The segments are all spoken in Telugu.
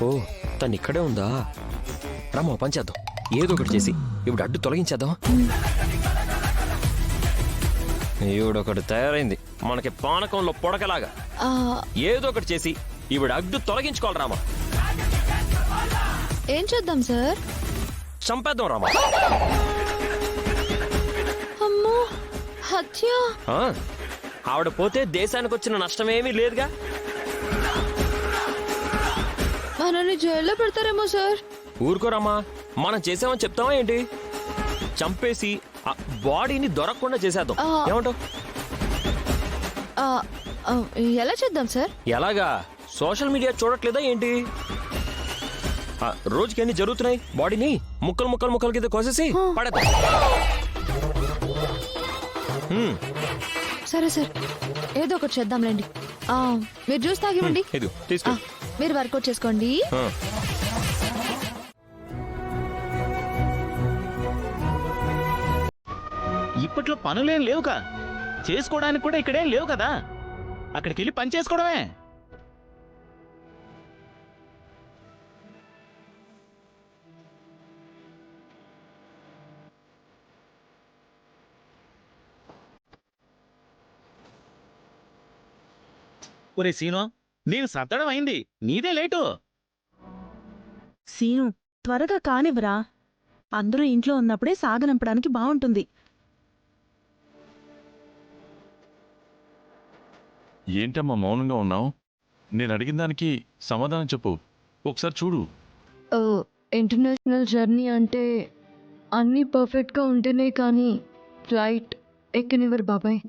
ఓ తను ఇక్కడే ఉందా? రామా పని చేద్దాం, ఏదో ఒకటి చేసి ఇప్పుడు అడ్డు తొలగించేద్దాం. ఈవిడొకటి తయారైంది మనకి పానకంలో పొడకలాగా. ఏదో ఒకటి చేసి ఈవిడ అడ్డు తొలగించుకోవాలి రామా. ఏం చేద్దాం సార్? చంపేద్దాం రామా. అమ్మో హత్య. ఆవిడ పోతే దేశానికి వచ్చిన నష్టమేమీ లేదుగా. మనల్ని జైల్లో పెడతారేమో సార్. ఊరుకోరమ్మా, మనం చేసామని చెప్తామా ఏంటి? చంపేసి ఆ బాడీని దొరకకుండా చేసేద్దాం. ఏమంటావు? ఎలా చేద్దాం సార్? ఎలాగా? సోషల్ మీడియా చూడట్లేదా ఏంటి? రోజుకి ఎన్ని జరుగుతున్నాయి? బాడీని ముక్కలు ముక్కలు ముక్కల కింద కోసేసి పడేద్దాం. సరే సార్, ఏదో ఒకటి చేద్దాంలేండి. మీరు జ్యూస్ తాగివ్వండి. తీసుకో. మీరు వర్కౌట్ చేసుకోండి. ఇప్పట్లో పనులేం లేవుగా, చేసుకోవడానికి కూడా ఇక్కడేం లేవు కదా, అక్కడికి వెళ్ళి పని చేసుకోవడమే. ఒరే సీను, నేను సర్దడం అయింది, నీదే లేటు. సీను త్వరగా కానివ్వరా, అందరూ ఇంట్లో ఉన్నప్పుడే సాగనంపడానికి బాగుంటుంది. ఏంటమ్మా మౌనంగా ఉన్నావు? నేను అడిగిన దానికి సమాధానం చెప్పు, ఒకసారి చూడు. ఇంటర్నేషనల్ జర్నీ అంటే అన్నీ పర్ఫెక్ట్గా ఉంటేనే కానీ ఫ్లైట్ ఎక్కనివ్వరు బాబాయ్.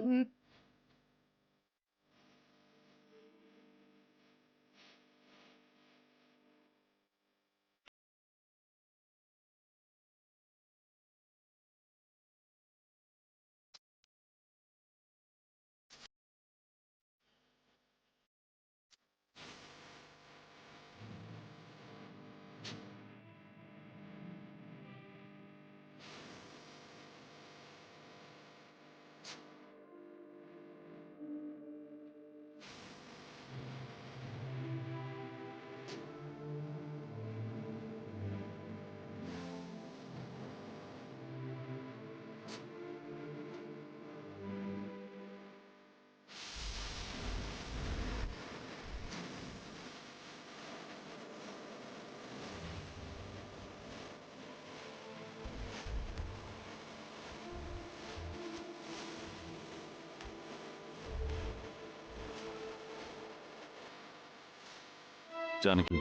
జానకి,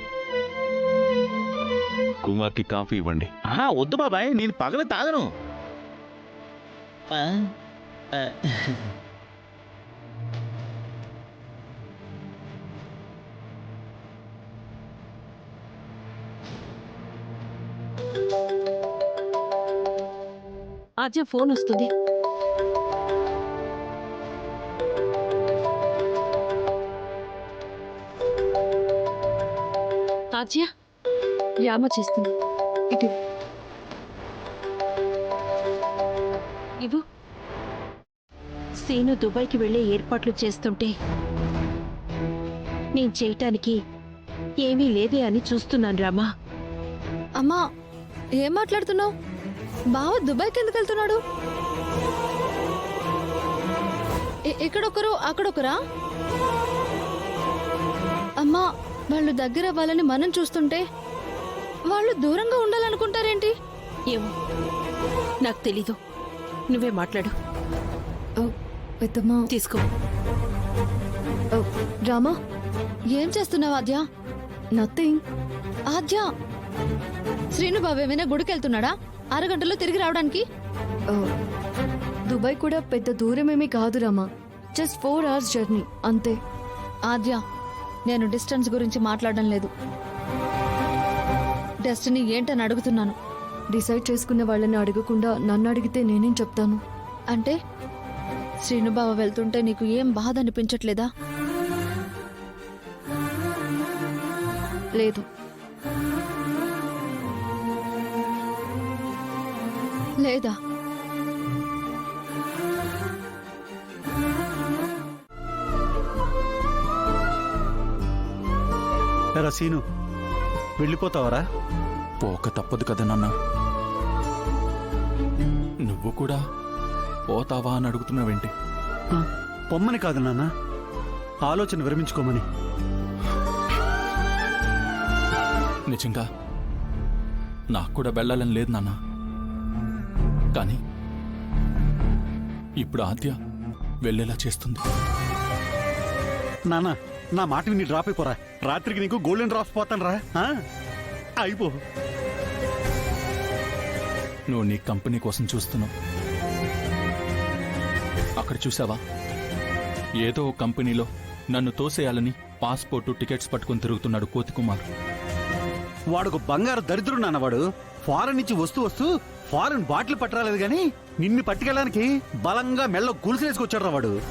కుమార్కి కాఫీ ఇవ్వండి. వద్దు బాబాయ్, నేను పగలు తాగను. ఆద్య ఫోన్ వస్తుంది. ఆద్య, యామ చేస్తుంది. ఇటు ఇవ్వు. సీను దుబాయ్కి వెళ్ళే ఏర్పాట్లు చేస్తుంటే నేను చేయటానికి ఏమీ లేదే అని చూస్తున్నాను రామా. అమ్మా ఏం మాట్లాడుతున్నావు? బావ దుబాయ్కి ఎందుకు వెళ్తున్నాడు? ఇక్కడొకరు అక్కడొకరా? అమ్మా వాళ్ళు దగ్గర అవ్వాలని మనం చూస్తుంటే వాళ్ళు దూరంగా ఉండాలనుకుంటారేంటి? ఏమో నాకు తెలీదు, నువ్వే మాట్లాడు. పెద్దమ్మా తీసుకో. రామా ఏం చేస్తున్నావు? ఆద్య నథింగ్. ఆద్య, శ్రీను బాబు ఏమైనా గుడికి వెళ్తున్నాడా అరగంటలో తిరిగి రావడానికి? దుబాయ్ కూడా పెద్ద దూరమేమీ కాదు రామా, జస్ట్ 4 hours జర్నీ అంతే. ఆద్య, నేను డిస్టెన్స్ గురించి మాట్లాడడం లేదు, డెస్టినీ ఏంటని అడుగుతున్నాను. డిసైడ్ చేసుకున్న వాళ్ళని అడగకుండా నన్ను అడిగితే నేనేం చెప్తాను? అంటే శ్రీనుబావ వెళ్తుంటే నీకు ఏం బాధ అనిపించట్లేదా? లేదు. లేదా? సీను, వెళ్ళిపోతావరా? పోక తప్పదు కదా నాన్న. నువ్వు కూడా పోతావా అని అడుగుతున్నావేంటి? పొమ్మని కాదు నాన్న, ఆలోచన విరమించుకోమని. నిజంగా నాకు కూడా వెళ్ళాలని లేదు నాన్న. కానీ ఇప్పుడు ఆద్య వెళ్ళేలా చేస్తుంది. నాన్న, నా మాట విని డ్రాప్ అయిపోరా. రాత్రికి నీకు గోల్డెన్ డ్రాప్స్ పోతాను రా. అయిపో. నువ్వు నీ కంపెనీ కోసం చూస్తున్నావు. అక్కడ చూసావా, ఏదో ఓ కంపెనీలో నన్ను తోసేయాలని పాస్పోర్టు టికెట్స్ పట్టుకుని తిరుగుతున్నాడు కోతికుమార్. వాడు బంగారు దరిద్రుడు నాన్న. వాడు ఫారెన్ నుంచి వస్తూ వస్తూ ఫారెన్ బాటిల్ పట్టరాలేదు గాని నిన్ను పట్టుకెళ్ళడానికి బలంగా మెల్ల గొలుసు వేసుకొచ్చాడు రా వాడు.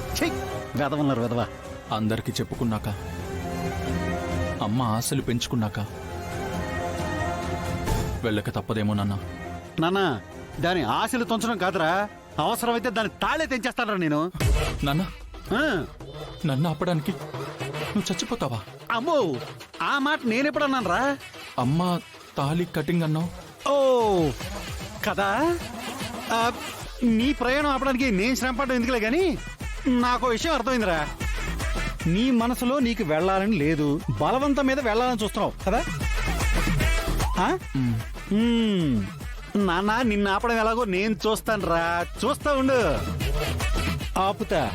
వెదవన్నారు వెదవా. అందరికీ చెప్పుకున్నాక, అమ్మ ఆశలు పెంచుకున్నాక వెళ్ళక తప్పదేమో నాన్న. నాన్న, దాని ఆశలు తొంచడం కాదురా, అవసరమైతే దాని తాళే తెంచేస్తానరా నేను. నాన్న, ఆ, నన్ను ఆపడానికి నువ్వు చచ్చిపోతావా? అమ్మో, ఆ మాట నేనెప్పుడన్నాను రా? అమ్మ తాళి కటింగ్ అన్నావు. ఓ కదా, ఆ, నీ ప్రయాణం ఆపడానికి నేను శ్రమపడడం ఎందుకులే గాని నాకు విషయం అర్థమైందిరా. నీ మనసులో నీకు వెళ్ళాలని లేదు, బలవంతం మీద వెళ్ళాలని చూస్తున్నావు కదా. ఆ? నాన్న, నిన్ను ఆపడం ఎలాగో నేను చూస్తాను రా. చూస్తా ఉండు. ఆపుతా.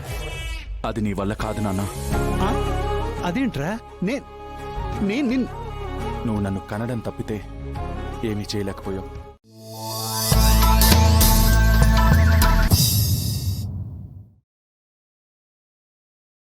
అది నీ వల్ల కాదు నాన్న. ఆ? అదేంట్రా? నేను నువ్వు నన్ను కనడం తప్పితే ఏమీ చేయలేకపోయావు.